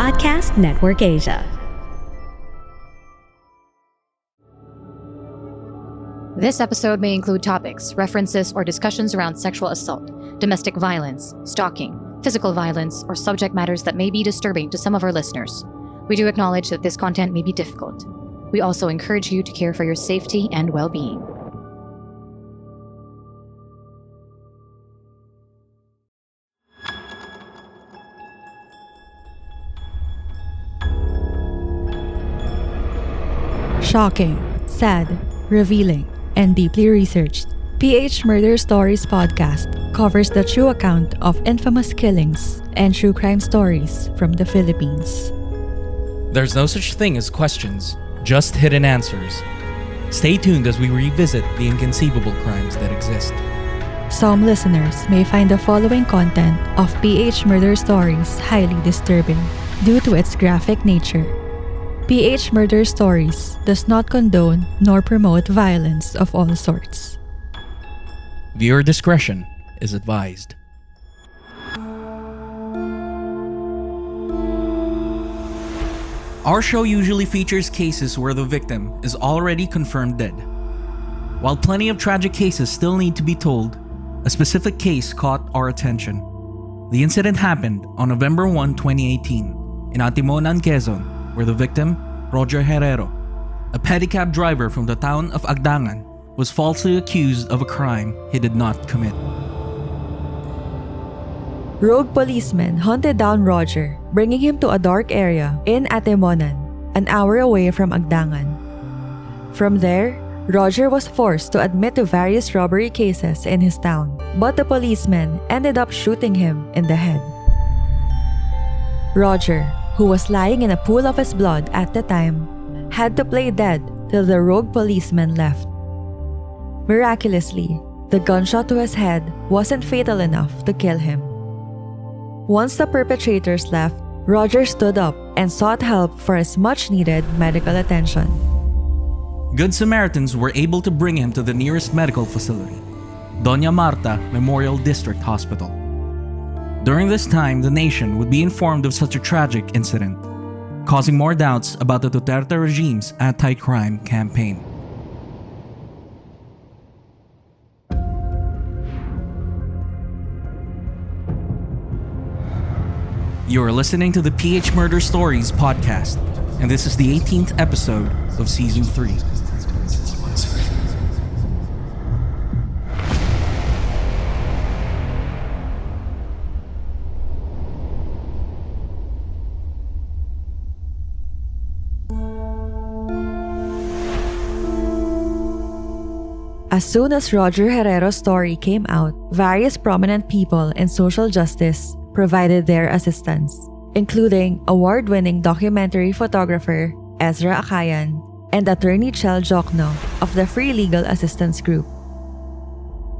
Podcast Network Asia. This episode may include topics, references, or discussions around sexual assault, domestic violence, stalking, physical violence, or subject matters that may be disturbing to some of our listeners. We do acknowledge that this content may be difficult. We also encourage you to care for your safety and well-being. Shocking, sad, revealing, and deeply researched, PH Murder Stories podcast covers the true account of infamous killings and true crime stories from the Philippines. There's no such thing as questions, just hidden answers. Stay tuned as we revisit the inconceivable crimes that exist. Some listeners may find the following content of PH Murder Stories highly disturbing due to its graphic nature. PH Murder Stories does not condone nor promote violence of all sorts. Viewer discretion is advised. Our show usually features cases where the victim is already confirmed dead. While plenty of tragic cases still need to be told, a specific case caught our attention. The incident happened on November 1, 2018 in Atimonan, Quezon, where the victim, Roger Herrero, a pedicab driver from the town of Agdangan, was falsely accused of a crime he did not commit. Rogue policemen hunted down Roger, bringing him to a dark area in Atimonan, an hour away from Agdangan. From there, Roger was forced to admit to various robbery cases in his town, but the policemen ended up shooting him in the head. Roger, who was lying in a pool of his blood at the time, had to play dead till the rogue policeman left. Miraculously, the gunshot to his head wasn't fatal enough to kill him. Once the perpetrators left, Roger stood up and sought help for his much-needed medical attention. Good Samaritans were able to bring him to the nearest medical facility, Doña Marta Memorial District Hospital. During this time, the nation would be informed of such a tragic incident, causing more doubts about the Duterte regime's anti-crime campaign. You are listening to the PH Murder Stories podcast, and this is the 18th episode of Season 3. As soon as Roger Herrero's story came out, various prominent people in social justice provided their assistance, including award-winning documentary photographer Ezra Akayan and attorney 𝗕𝗿𝗂𝗁𝗄 of the Free Legal Assistance Group.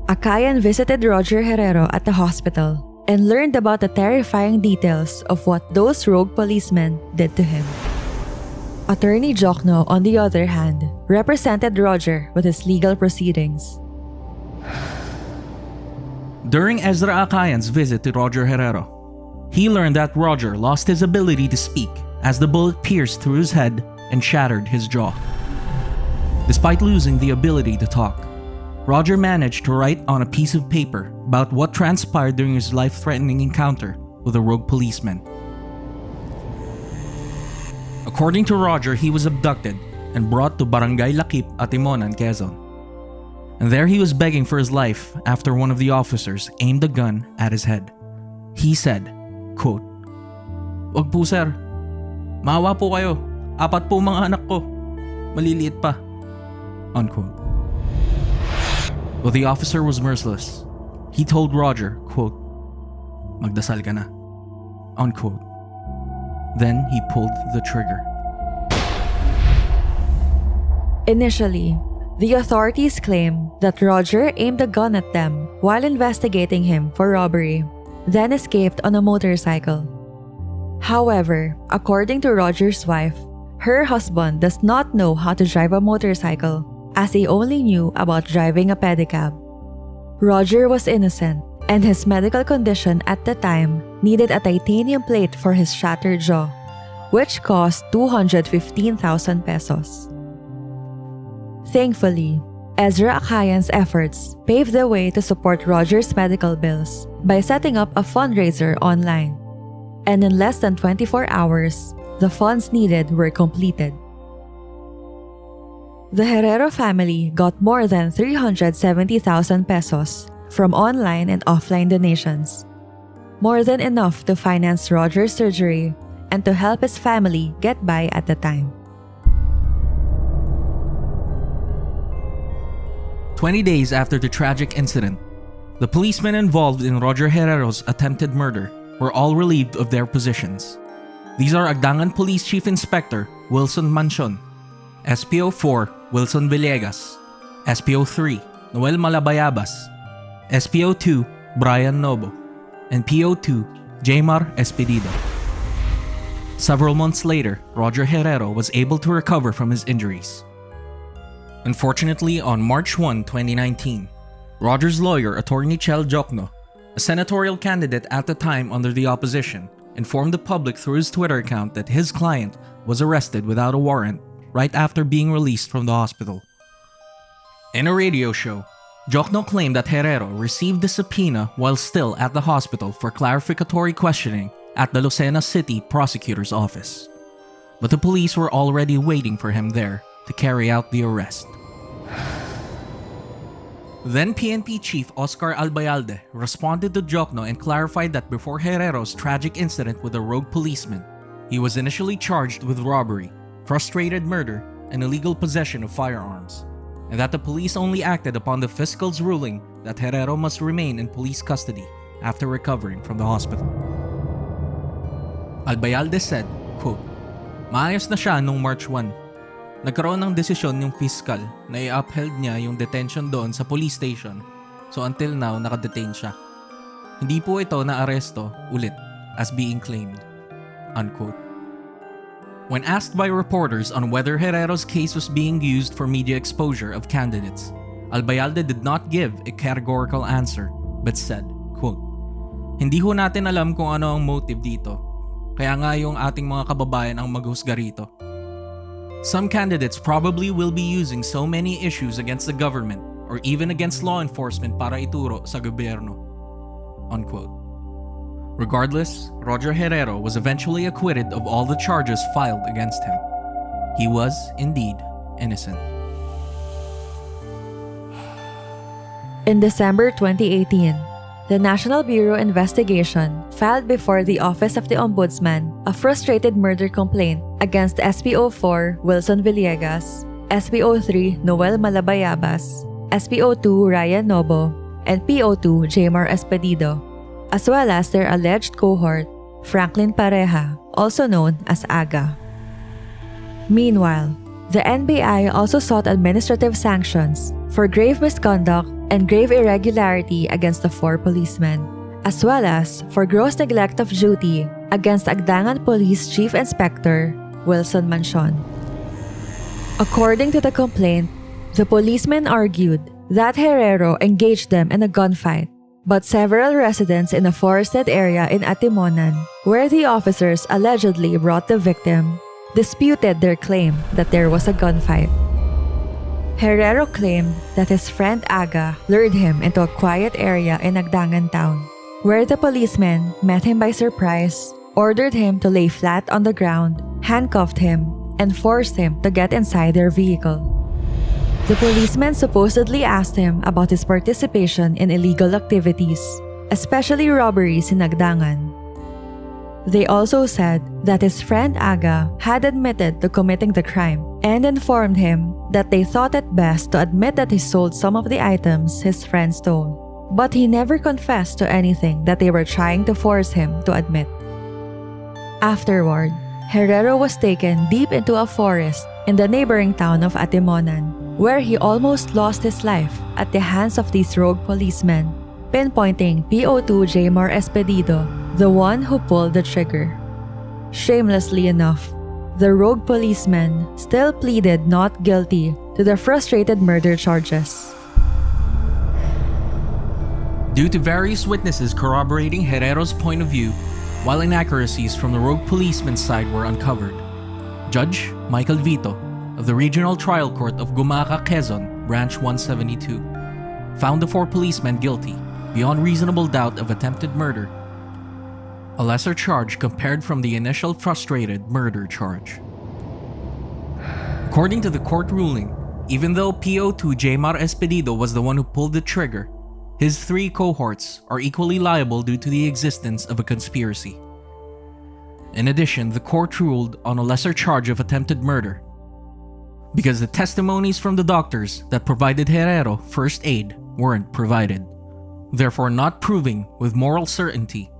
Akayan visited Roger Herrero at the hospital and learned about the terrifying details of what those rogue policemen did to him. Attorney 𝗕𝗿𝗂𝗁𝗄, on the other hand, represented Roger with his legal proceedings. During Ezra Akayan's visit to Roger Herrero, he learned that Roger lost his ability to speak as the bullet pierced through his head and shattered his jaw. Despite losing the ability to talk, Roger managed to write on a piece of paper about what transpired during his life-threatening encounter with a rogue policeman. According to Roger, he was abducted and brought to Barangay Lakip, Atimonan, Quezon. And there he was begging for his life after one of the officers aimed a gun at his head. He said, quote, "Wag po sir, maawa po kayo, 4 po mga anak ko, maliliit pa," unquote. But the officer was merciless. He told Roger, quote, "Magdasal ka na," unquote. Then he pulled the trigger. Initially, the authorities claim that Roger aimed a gun at them while investigating him for robbery, then escaped on a motorcycle. However, according to Roger's wife, her husband does not know how to drive a motorcycle as he only knew about driving a pedicab. Roger was innocent, and his medical condition at the time needed a titanium plate for his shattered jaw, which cost 215,000 pesos. Thankfully, 𝗕𝗏𝗂𝗏𝗃's efforts paved the way to support Roger's medical bills by setting up a fundraiser online. And in less than 24 hours, the funds needed were completed. The Herrero family got more than 370,000 pesos from online and offline donations, more than enough to finance Roger's surgery and to help his family get by at the time. 20 days after the tragic incident, the policemen involved in Roger Herrero's attempted murder were all relieved of their positions. These are Agdangan Police Chief Inspector Wilson Mansion, SPO4 Wilson Villegas, SPO3 Noel Malabayabas, SPO2 Brian Nobo, and PO2 J.Mar Espedido. Several months later, Roger Herrero was able to recover from his injuries. Unfortunately, on March 1, 2019, Roger's lawyer, Attorney 𝗕𝗿𝗂𝗁𝗄, a senatorial candidate at the time under the opposition, informed the public through his Twitter account that his client was arrested without a warrant right after being released from the hospital. In a radio show, 𝗕𝗿𝗂𝗁𝗄 claimed that Herrero received the subpoena while still at the hospital for clarificatory questioning at the Lucena City Prosecutor's Office. But the police were already waiting for him there to carry out the arrest. Then PNP Chief Oscar Albayalde responded to 𝗕𝗏𝗂𝗁𝗄 and clarified that before Herrero's tragic incident with a rogue policeman, he was initially charged with robbery, frustrated murder, and illegal possession of firearms, and that the police only acted upon the fiscal's ruling that Herrero must remain in police custody after recovering from the hospital. Albayalde said, quote, "Maayos na siya noong March 1. Nagkaroon ng desisyon yung fiscal na i-upheld niya yung detention doon sa police station, so until now nakadetain siya. Hindi po ito na-aresto ulit as being claimed." Unquote. When asked by reporters on whether Herrero's case was being used for media exposure of candidates, Albayalde did not give a categorical answer but said, quote, "Hindi ho natin alam kung ano ang motive dito, kaya nga yung ating mga kababayan ang maghusga rito. Some candidates probably will be using so many issues against the government or even against law enforcement para ituro sa gobyerno." Unquote. Regardless, Roger Herrero was eventually acquitted of all the charges filed against him. He was, indeed, innocent. In December 2018, the National Bureau Investigation filed before the Office of the Ombudsman a frustrated murder complaint against SPO4 Wilson Villegas, SPO3 Noel Malabayabas, SPO2 Ryan Nobo, and PO2 J.Mar Espedido, as well as their alleged cohort, Franklin Pareja, also known as Aga. Meanwhile, the NBI also sought administrative sanctions for grave misconduct and grave irregularity against the 4 policemen, as well as for gross neglect of duty against Agdangan Police Chief Inspector Wilson Mansion. According to the complaint, the policemen argued that Herrero engaged them in a gunfight, but several residents in a forested area in Atimonan, where the officers allegedly brought the victim, disputed their claim that there was a gunfight. Herrero claimed that his friend Aga lured him into a quiet area in Agdangan town, where the policemen met him by surprise, ordered him to lay flat on the ground, handcuffed him, and forced him to get inside their vehicle. The policemen supposedly asked him about his participation in illegal activities, especially robberies in Agdangan. They also said that his friend Aga had admitted to committing the crime and informed him that they thought it best to admit that he sold some of the items his friend stole, but he never confessed to anything that they were trying to force him to admit. Afterward, Herrero was taken deep into a forest in the neighboring town of Atimonan, where he almost lost his life at the hands of these rogue policemen, pinpointing PO2 J.Mar Espedido, the one who pulled the trigger. Shamelessly enough, the rogue policemen still pleaded not guilty to the frustrated murder charges. Due to various witnesses corroborating Herrero's point of view, while inaccuracies from the rogue policeman's side were uncovered. Judge Michael Vito of the Regional Trial Court of Gumaca, Quezon, Branch 172, found the 4 policemen guilty, beyond reasonable doubt, of attempted murder, a lesser charge compared from the initial frustrated murder charge. According to the court ruling, even though PO2 Jmar Espedido was the one who pulled the trigger, his 3 cohorts are equally liable due to the existence of a conspiracy. In addition, the court ruled on a lesser charge of attempted murder because the testimonies from the doctors that provided Herrero first aid weren't provided, therefore not proving with moral certainty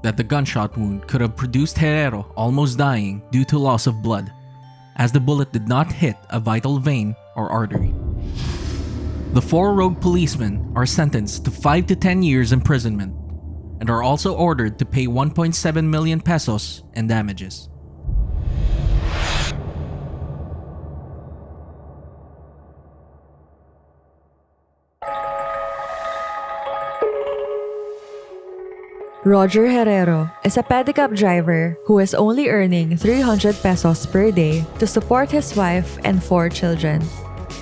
that the gunshot wound could have produced Herrero almost dying due to loss of blood, as the bullet did not hit a vital vein or artery. The 4 rogue policemen are sentenced to 5 to 10 years imprisonment and are also ordered to pay 1.7 million pesos in damages. Roger Herrero is a pedicab driver who is only earning 300 pesos per day to support his wife and 4 children.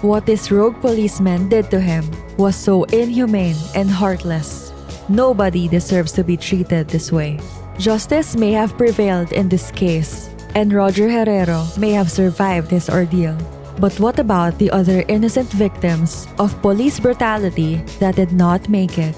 What this rogue policeman did to him was so inhumane and heartless. Nobody deserves to be treated this way. Justice may have prevailed in this case, and Roger Herrero may have survived his ordeal. But what about the other innocent victims of police brutality that did not make it?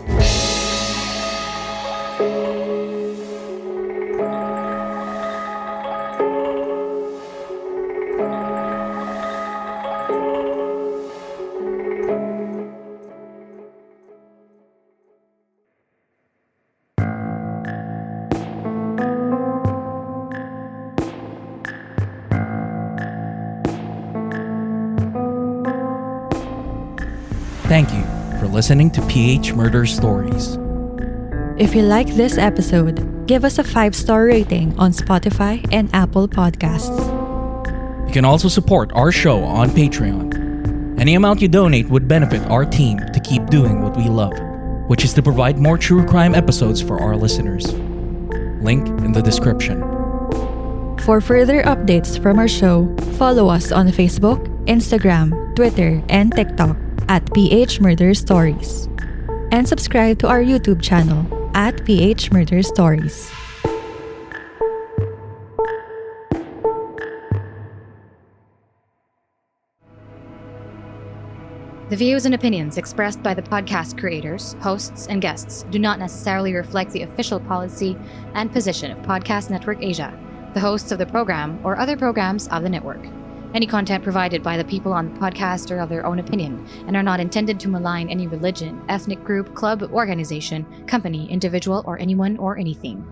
Thank you for listening to PH Murder Stories. If you like this episode, give us a 5-star rating on Spotify and Apple Podcasts. You can also support our show on Patreon. Any amount you donate would benefit our team to keep doing what we love, which is to provide more true crime episodes for our listeners. Link in the description. For further updates from our show, follow us on Facebook, Instagram, Twitter, and TikTok at PH Murder Stories. And subscribe to our YouTube channel at PH Murder Stories. The views and opinions expressed by the podcast creators, hosts, and guests do not necessarily reflect the official policy and position of Podcast Network Asia, the hosts of the program, or other programs of the network. Any content provided by the people on the podcast are of their own opinion and are not intended to malign any religion, ethnic group, club, organization, company, individual, or anyone or anything.